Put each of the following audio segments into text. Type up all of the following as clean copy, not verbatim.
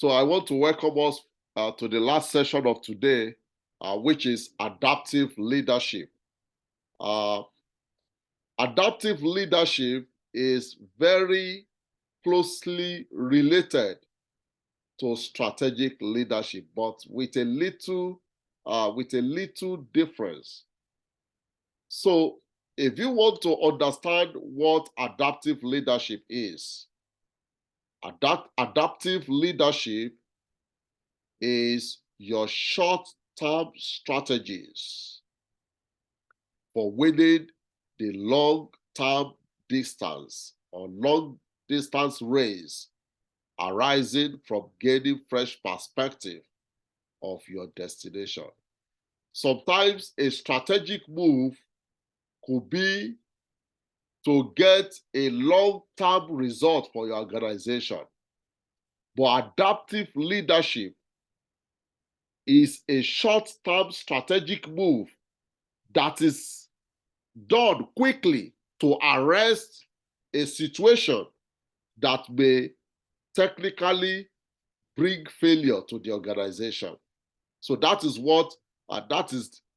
So I want to welcome us to the last session of today, which is adaptive leadership. Adaptive leadership is very closely related to strategic leadership, but with a little difference. So, if you want to understand what adaptive leadership is, adaptive leadership is your short-term strategies for winning the long-term distance or long-distance race arising from gaining fresh perspective of your destination. Sometimes a strategic move could be to get a long-term result for your organization. But adaptive leadership is a short-term strategic move that is done quickly to arrest a situation that may technically bring failure to the organization. So that is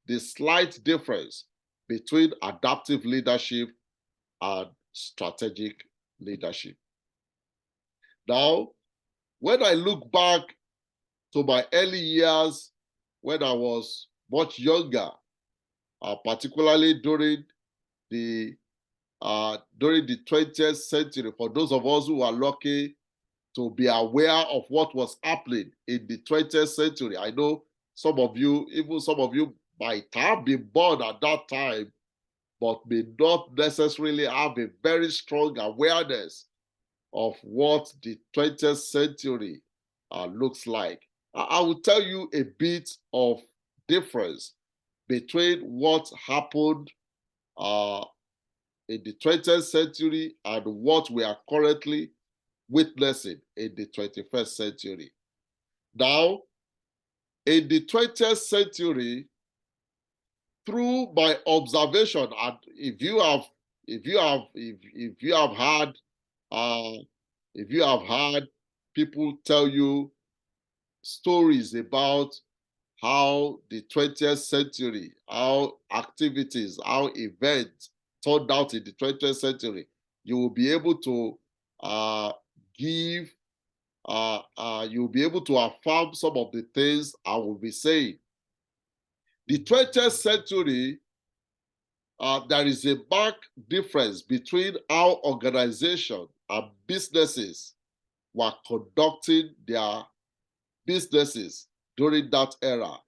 the slight difference between adaptive leadership and strategic leadership. Now, when I look back to my early years when I was much younger, particularly during the 20th century, for those of us who are lucky to be aware of what was happening in the 20th century. I know some of you might have been born at that time, but may not necessarily have a very strong awareness of what the 20th century looks like. I will tell you a bit of difference between what happened in the 20th century and what we are currently witnessing in the 21st century. Now, in the 20th century, through my observation, and if you have had people tell you stories about how the 20th century, how activities, how events turned out in the 20th century, you will be able to you'll be able to affirm some of the things I will be saying. The 20th century, there is a marked difference between how organizations and businesses were conducting their businesses during that era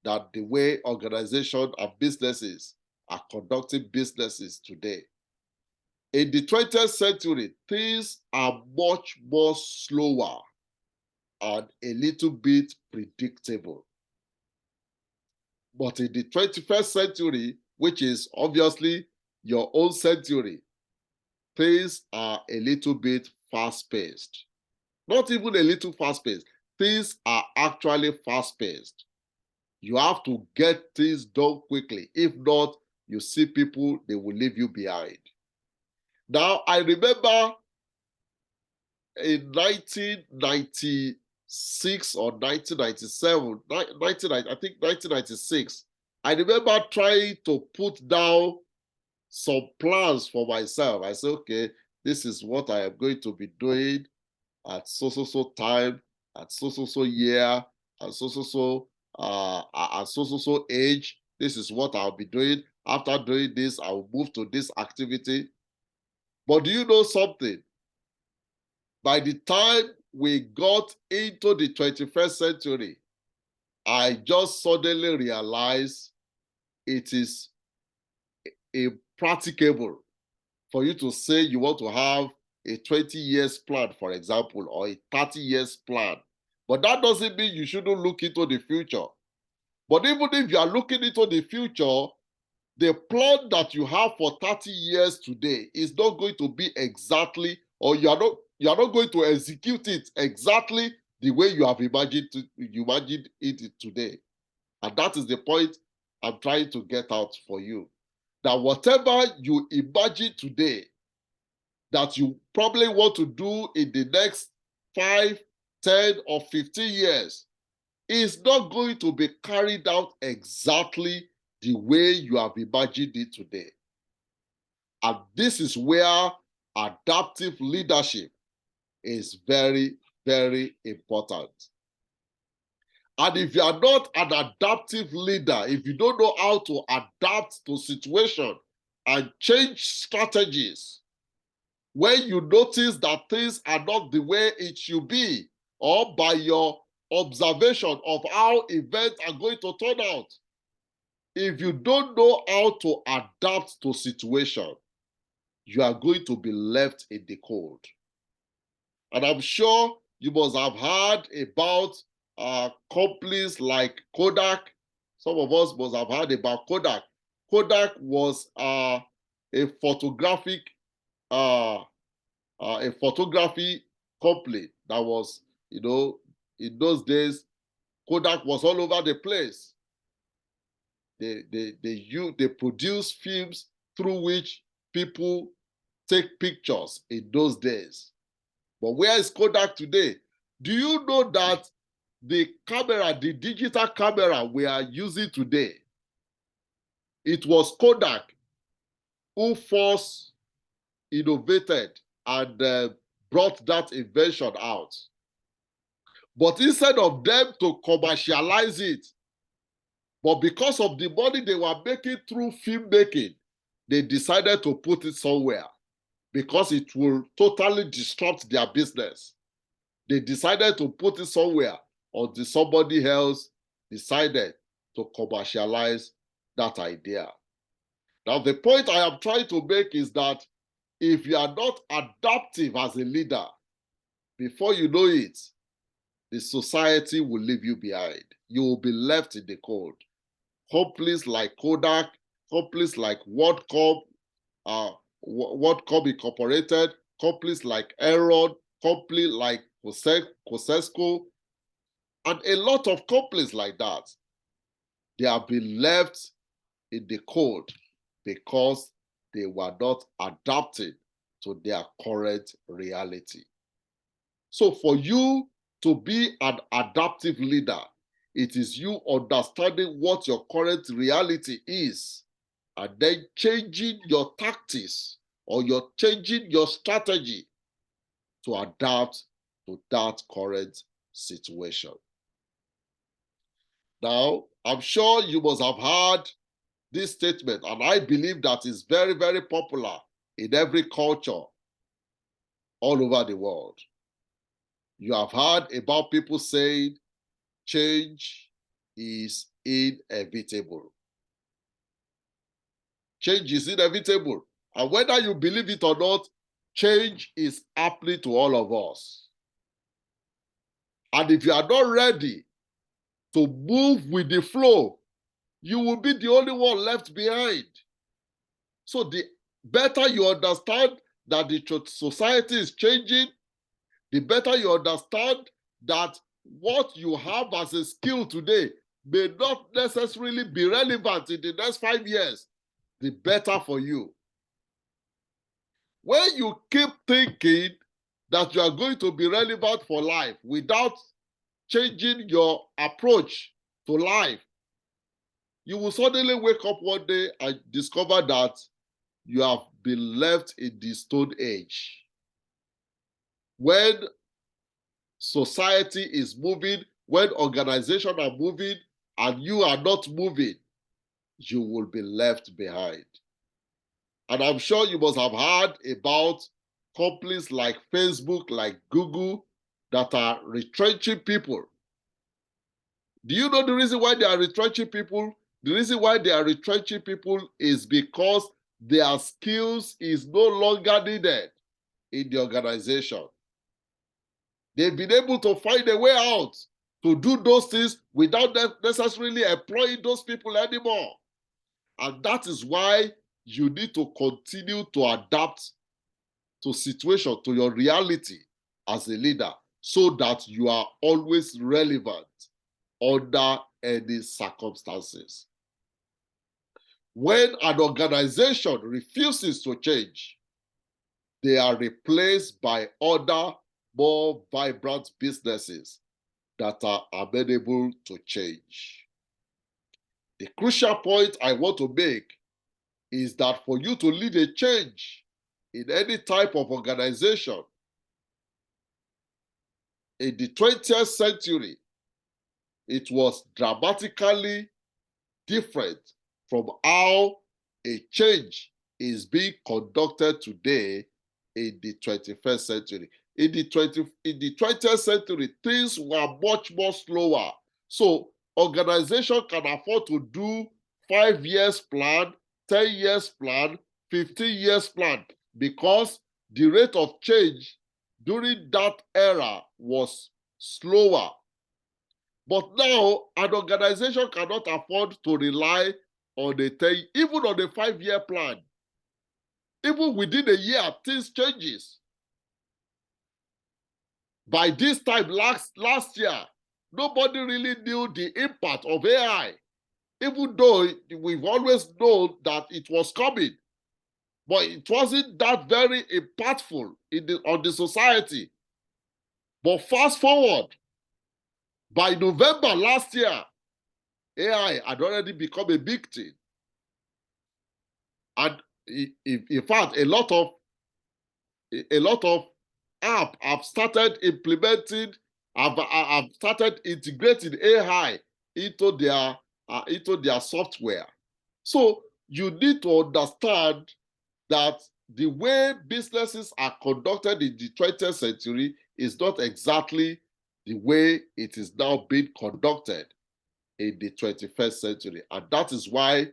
than the way organizations and businesses are conducting businesses today. In the 20th century, things are much more slower and a little bit predictable. But in the 21st century, which is obviously your own century, things are a little bit fast-paced. Not even a little fast-paced. Things are actually fast-paced. You have to get things done quickly. If not, you see people, they will leave you behind. Now, I remember in 1996 or 1997, I think 1996, I remember trying to put down some plans for myself. I said, okay, this is what I am going to be doing at so time, at so year, at so age. This is what I'll be doing. After doing this, I will move to this activity. But do you know something? By the time we got into the 21st century, I just suddenly realized it is impracticable for you to say you want to have a 20 years plan, for example, or a 30 years plan. But that doesn't mean you shouldn't look into the future. But even if you are looking into the future, the plan that you have for 30 years today is not going to be exactly, or you are not going to execute it exactly the way you have imagined it today. And that is the point I'm trying to get out for you. That whatever you imagine today that you probably want to do in the next 5, 10 or 15 years is not going to be carried out exactly the way you have imagined it today. And this is where adaptive leadership is very, very important. And if you are not an adaptive leader, if you don't know how to adapt to situation and change strategies, when you notice that things are not the way it should be, or by your observation of how events are going to turn out, if you don't know how to adapt to situation, you are going to be left in the cold. And I'm sure you must have heard about companies like Kodak. Some of us must have heard about Kodak. Kodak was a photographic a photography company that was, in those days, Kodak was all over the place. They produce films through which people take pictures in those days. But where is Kodak today? Do you know that the camera, the digital camera we are using today, it was Kodak who first innovated and brought that invention out. But instead of them to commercialize it, but because of the money they were making through filmmaking, they decided to put it somewhere because it will totally disrupt their business. They decided to put it somewhere until somebody else decided to commercialize that idea. Now, the point I am trying to make is that if you are not adaptive as a leader, before you know it, the society will leave you behind. You will be left in the cold. Companies like Kodak, companies like WorldCom Incorporated, companies like Enron, companies like Cosesco, and a lot of companies like that, they have been left in the cold because they were not adapting to their current reality. So for you to be an adaptive leader, it is you understanding what your current reality is and then changing your tactics or you're changing your strategy to adapt to that current situation. Now, I'm sure you must have heard this statement, and I believe that is very, very popular in every culture all over the world. You have heard about people saying change is inevitable. Change is inevitable. And whether you believe it or not, change is happening to all of us. And if you are not ready to move with the flow, you will be the only one left behind. So the better you understand that the society is changing, the better you understand that what you have as a skill today may not necessarily be relevant in the next 5 years, the better for you. When you keep thinking that you are going to be relevant for life without changing your approach to life, you will suddenly wake up one day and discover that you have been left in the stone age. When society is moving, when organizations are moving, and you are not moving, you will be left behind. And I'm sure you must have heard about companies like Facebook, like Google, that are retrenching people. Do you know the reason why they are retrenching people? The reason why they are retrenching people is because their skills is no longer needed in the organization. They've been able to find a way out to do those things without necessarily employing those people anymore. And that is why you need to continue to adapt to situation, to your reality as a leader, so that you are always relevant under any circumstances. When an organization refuses to change, they are replaced by other more vibrant businesses that are amenable to change. The crucial point I want to make is that for you to lead a change in any type of organization in the 20th century, it was dramatically different from how a change is being conducted today in the 21st century. In the 20th century, things were much more slower. So organization can afford to do 5 years plan, 10 years plan, 15 years plan, because the rate of change during that era was slower. But now, an organization cannot afford to rely on a 10, even on a 5-year plan. Even within a year, things changes. By this time last year, nobody really knew the impact of AI, even though we've always known that it was coming. But it wasn't that very impactful on the society. But fast forward, by November last year, AI had already become a big thing. And in fact, a lot of apps have started implementing, have started integrating AI into their software. So you need to understand that the way businesses are conducted in the 20th century is not exactly the way it is now being conducted in the 21st century. And that is why,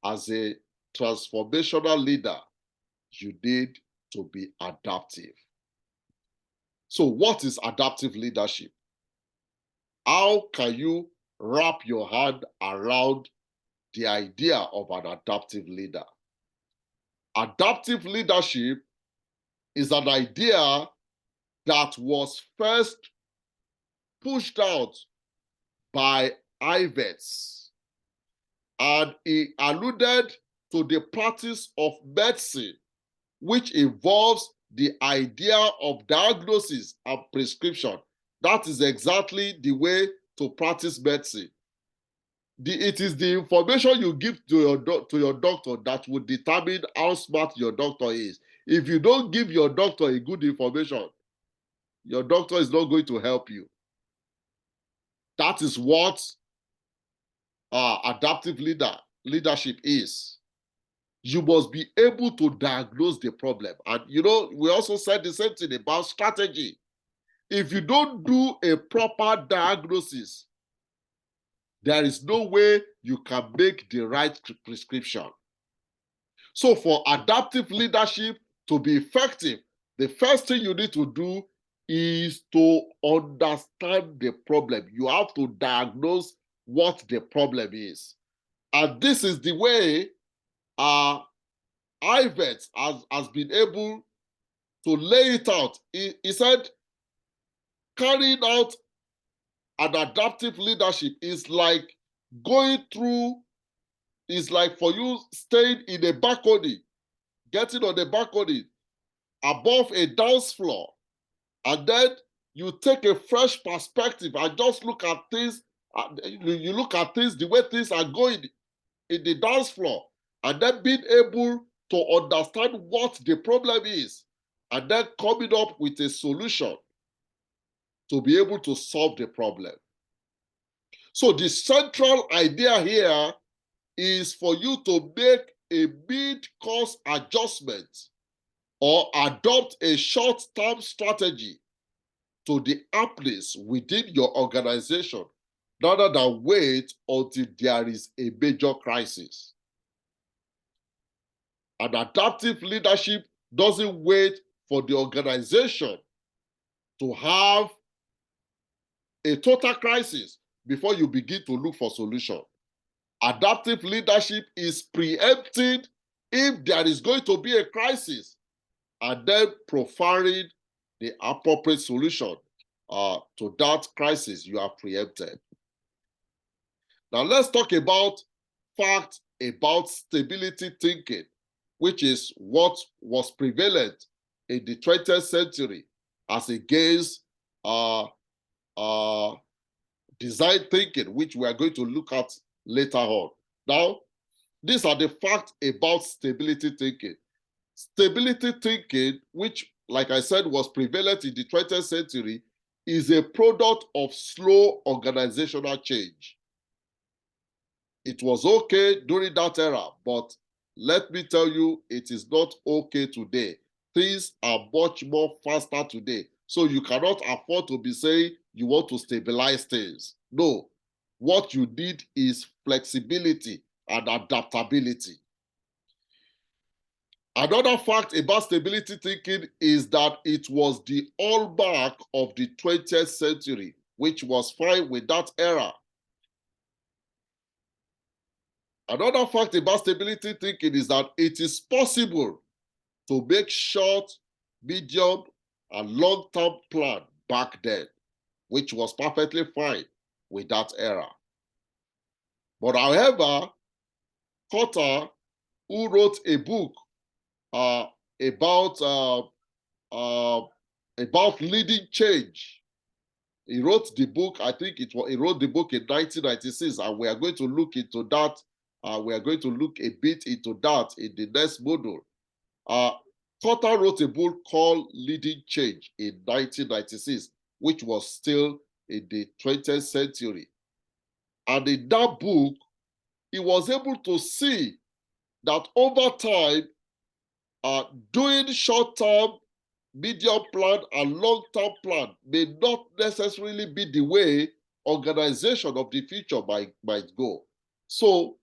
as a transformational leader, you need to be adaptive. So what is adaptive leadership? How can you wrap your hand around the idea of an adaptive leader? Adaptive leadership is an idea that was first pushed out by Ives, and he alluded to the practice of medicine, which involves the idea of diagnosis and prescription. That is exactly the way to practice medicine. It is the information you give to your doctor that will determine how smart your doctor is. If you don't give your doctor a good information, your doctor is not going to help you. That is what adaptive leadership is. You must be able to diagnose the problem. And we also said the same thing about strategy. If you don't do a proper diagnosis, there is no way you can make the right prescription. So for adaptive leadership to be effective, the first thing you need to do is to understand the problem. You have to diagnose what the problem is. And this is the way Ives has been able to lay it out. He said, carrying out an adaptive leadership is like for you staying in a balcony, getting on the balcony above a dance floor, and then you take a fresh perspective and just look at things. You look at things the way things are going in the dance floor, and then being able to understand what the problem is, and then coming up with a solution to be able to solve the problem. So the central idea here is for you to make a mid-course adjustment or adopt a short-term strategy to the happenings within your organization rather than wait until there is a major crisis. And adaptive leadership doesn't wait for the organization to have a total crisis before you begin to look for solution. Adaptive leadership is preempting if there is going to be a crisis and then providing the appropriate solution to that crisis you have preempted. Now let's talk about facts about stability thinking, which is what was prevalent in the 20th century as against uh, uh, design thinking, which we are going to look at later on. Now, these are the facts about stability thinking. Stability thinking, which, like I said, was prevalent in the 20th century, is a product of slow organizational change. It was okay during that era, but let me tell you, it is not okay today. Things are much more faster today. So you cannot afford to be saying you want to stabilize things. No. What you need is flexibility and adaptability. Another fact about stability thinking is that it was the hallmark of the 20th century, which was fine with that era. Another fact about stability thinking is that it is possible to make short, medium, and long-term plan back then, which was perfectly fine with that era. But however, Cotter, who wrote a book uh, about uh, uh, about leading change. He wrote the book, I think he wrote the book in 1996, and we are going to look into that. We are going to look a bit into that in the next module. Cotter wrote a book called Leading Change in 1996, which was still in the 20th century. And in that book, he was able to see that over time, doing short-term, medium plan, and long-term plan may not necessarily be the way organization of the future might go. So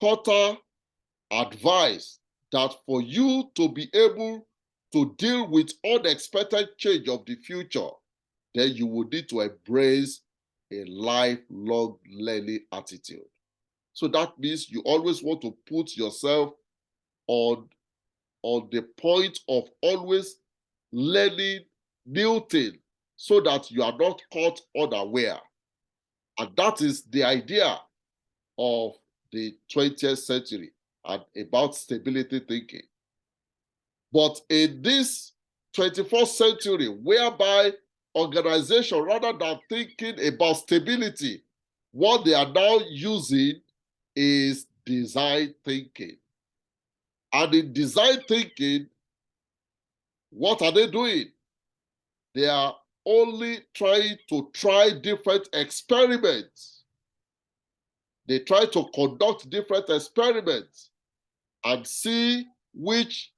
Cotter advised that for you to be able to deal with unexpected change of the future, then you will need to embrace a lifelong learning attitude. So that means you always want to put yourself on the point of always learning new things so that you are not caught unaware. And that is the idea of the 20th century and about stability thinking. But in this 21st century, whereby organization, rather than thinking about stability, what they are now using is design thinking. And in design thinking, what are they doing? They are only trying to try different experiments. They try to conduct different experiments and see which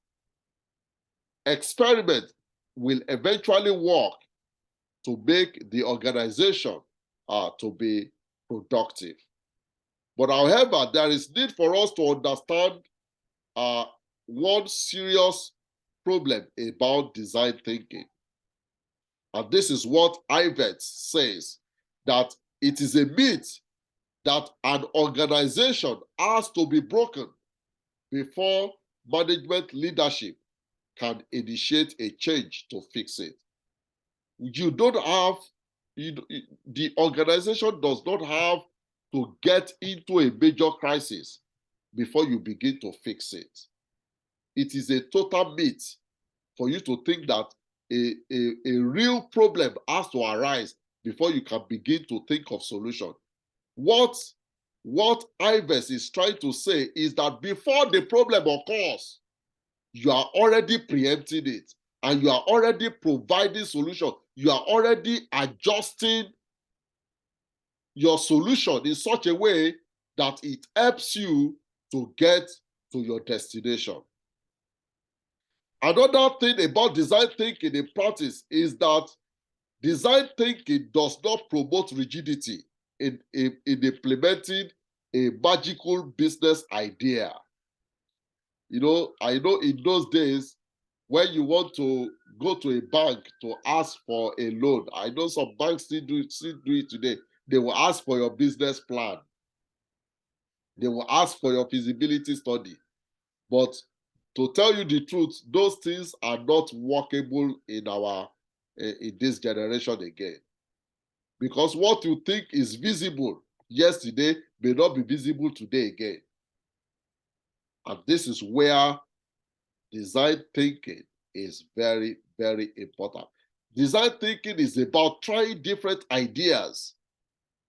experiment will eventually work to make the organization to be productive. But however, there is need for us to understand one serious problem about design thinking. And this is what Ivet says, that it is a myth that an organization has to be broken before management leadership can initiate a change to fix it. You don't have, the organization does not have to get into a major crisis before you begin to fix it. It is a total myth for you to think that a real problem has to arise before you can begin to think of solution. What Ives is trying to say is that before the problem occurs, you are already preempting it and you are already providing solution. You are already adjusting your solution in such a way that it helps you to get to your destination. Another thing about design thinking in practice is that design thinking does not promote rigidity in implementing a magical business idea. You know, I know in those days, when you want to go to a bank to ask for a loan, I know some banks still do it today. They will ask for your business plan. They will ask for your feasibility study. But to tell you the truth, those things are not workable in this generation again. Because what you think is visible yesterday may not be visible today again. And this is where design thinking is very, very important. Design thinking is about trying different ideas.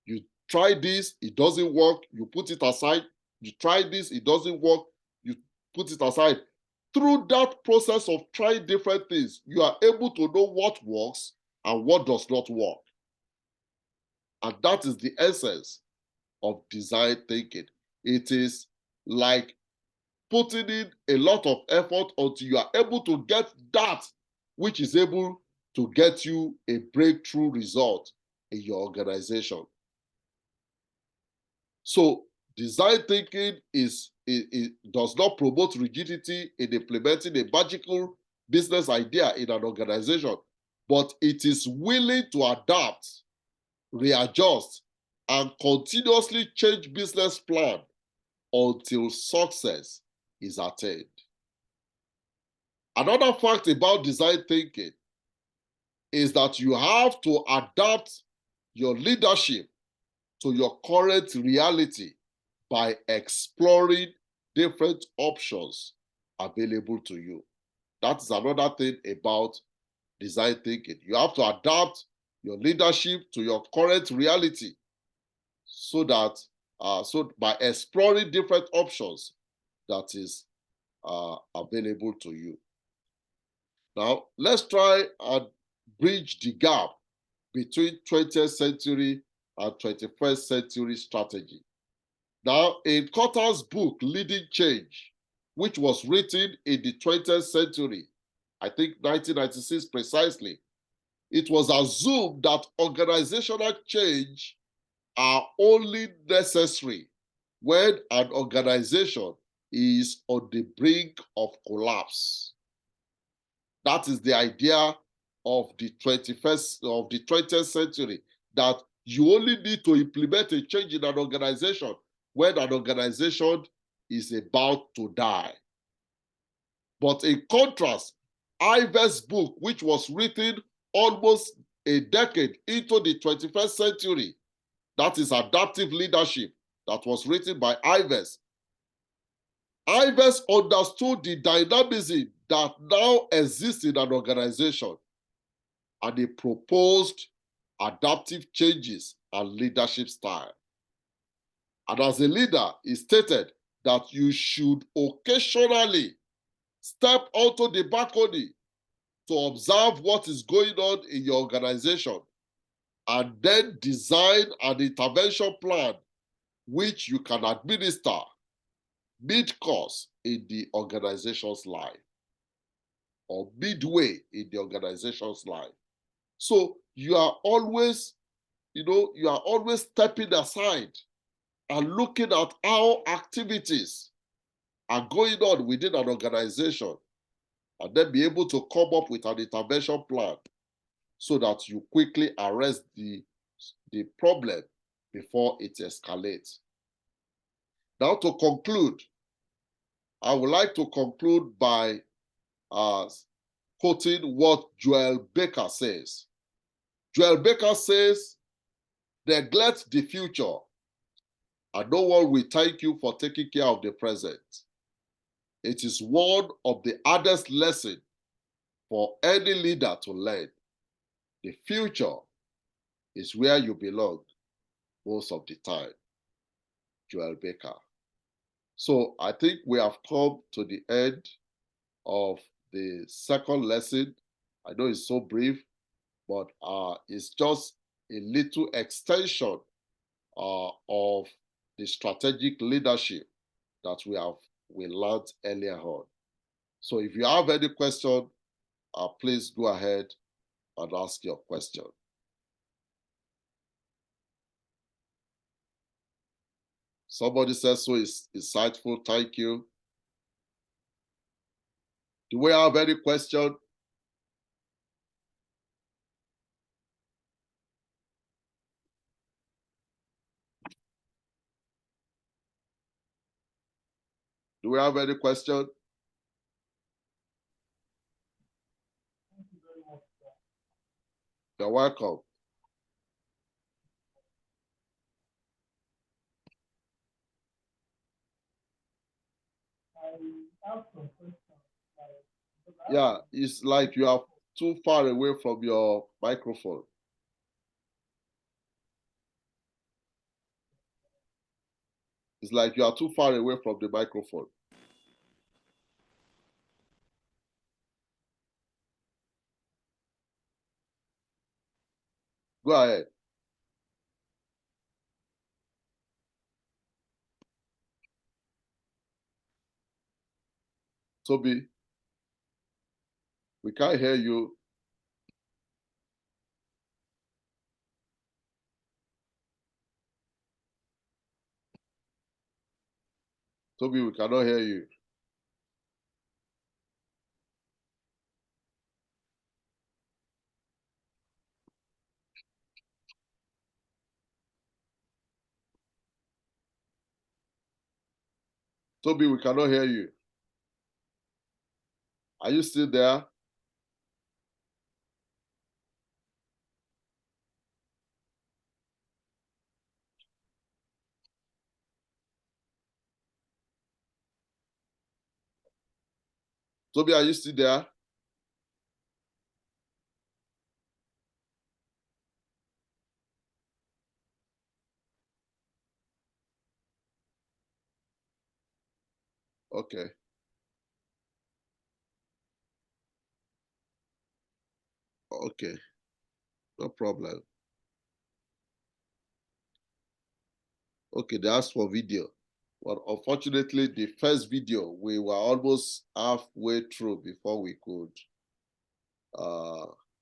You try this, it doesn't work, you put it aside. You try this, it doesn't work, you put it aside. Through that process of trying different things, you are able to know what works and what does not work. And that is the essence of design thinking. It is like putting in a lot of effort until you are able to get that which is able to get you a breakthrough result in your organization. So design thinking it does not promote rigidity in implementing a magical business idea in an organization, but it is willing to adapt, readjust, and continuously change business plan until success is attained. Another fact about design thinking is that you have to adapt your leadership to your current reality by exploring different options available to you. That is another thing about design thinking. You have to adapt your leadership to your current reality so that so by exploring different options that is available to you. Now, let's try and bridge the gap between 20th century and 21st century strategy. Now, in Kotter's book, Leading Change, which was written in the 20th century, I think 1996 precisely, it was assumed that organizational change are only necessary when an organization is on the brink of collapse. That is the idea of the 20th century, that you only need to implement a change in an organization when an organization is about to die. But in contrast, Ives' book, which was written almost a decade into the 21st century, that is Adaptive Leadership, that was written by Ives. Ives understood the dynamism that now exists in an organization, and he proposed adaptive changes and leadership style. And as a leader, he stated that you should occasionally step onto the balcony to observe what is going on in your organization and then design an intervention plan which you can administer mid-course in the organization's life or midway in the organization's life. So you are always, you are always stepping aside and looking at how activities are going on within an organization and then be able to come up with an intervention plan so that you quickly arrest the problem before it escalates. Now, to conclude, I would like to conclude by quoting what Joel Baker says. Joel Baker says, neglect the future, and no one will thank you for taking care of the present. It is one of the hardest lessons for any leader to learn. The future is where you belong most of the time. Joel Baker. So I think we have come to the end of the second lesson. I know it's so brief, but it's just a little extension of the strategic leadership that we learned earlier on. So if you have any question, please go ahead and ask your question. Somebody says so is insightful. Thank you. Do we have any question? Do we have any question? You're welcome. Yeah, it's like you have too far away from your microphone. It's like you are too far away from the microphone. Go ahead. Toby, we can't hear you. Toby, we cannot hear you. Toby, we cannot hear you. Are you still there? Toby, are you still there? Okay. Okay. No problem. Okay, they asked for video. But unfortunately, the first video, we were almost halfway through before we could